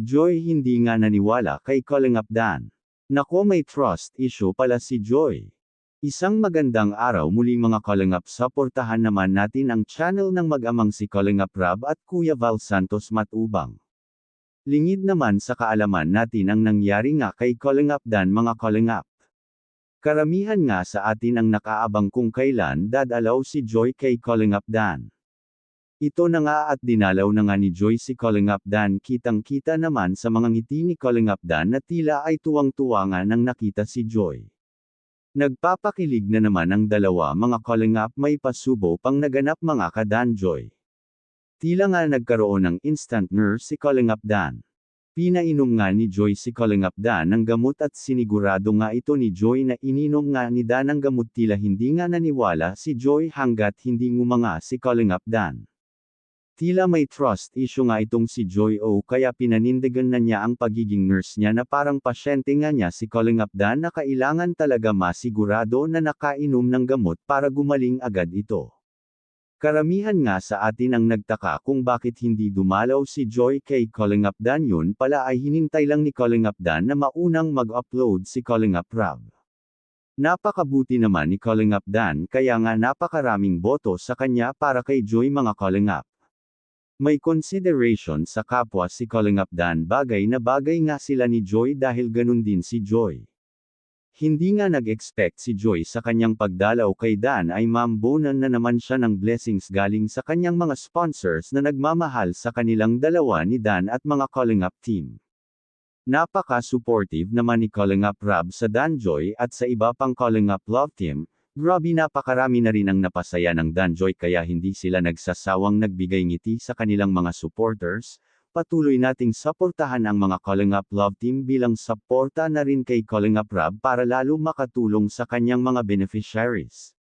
Joy hindi nga naniwala kay Kalingap Dan. Nako, may trust issue pala si Joy. Isang magandang araw muli mga Kalingap, suportahan naman natin ang channel ng mag-amang si Kalingap Rab at Kuya Val Santos Matubang. Lingid naman sa kaalaman natin ang nangyari nga kay Kalingap Dan mga Kalingap. Karamihan nga sa atin ang nakaabang kung kailan dadalaw si Joy kay Kalingap Dan. Ito na nga at dinalaw na nga ni Joy si Kalingap Dan, kitang-kita naman sa mga ngiti ni Kalingap Dan na tila ay tuwang-tuwa nga nang nakita si Joy. Nagpapakilig na naman ang dalawa mga Kalingap, may pasubo pang naganap mga ka-Danjoy. Tila nga nagkaroon ng instant nurse si Kalingap Dan. Pinainom nga ni Joy si Kalingap Dan ng gamot at sinigurado nga ito ni Joy na ininom nga ni Dan ang gamot, tila hindi nga naniwala si Joy hanggat hindi ngumanga si Kalingap Dan. Tila may trust issue nga itong si Joy o kaya pinanindigan na niya ang pagiging nurse niya na parang pasyente nga niya si Kalingap Dan na kailangan talaga masigurado na nakainom ng gamot para gumaling agad ito. Karamihan nga sa atin ang nagtaka kung bakit hindi dumalaw si Joy kay Kalingap Dan, yun pala ay hinintay lang ni Kalingap Dan na maunang mag-upload si Kalingap Rab. Napakabuti naman ni Kalingap Dan kaya nga napakaraming boto sa kanya para kay Joy mga Kalingap. May consideration sa kapwa si Kalingap Dan, bagay na bagay nga sila ni Joy dahil ganun din si Joy. Hindi nga nag-expect si Joy sa kanyang pagdalaw kay Dan ay mambonan na naman siya ng blessings galing sa kanyang mga sponsors na nagmamahal sa kanilang dalawa ni Dan at mga Kalingap team. Napaka-supportive naman ni Kalingap Rab sa Danjoy at sa iba pang Kalingap Love Team. Grabe, napakarami na rin ang napasaya ng Danjoy kaya hindi sila nagsasawang nagbigay ngiti sa kanilang mga supporters. Patuloy nating suportahan ang mga Kalingap Love Team bilang suporta na rin kay Kalingap Rab para lalo makatulong sa kanyang mga beneficiaries.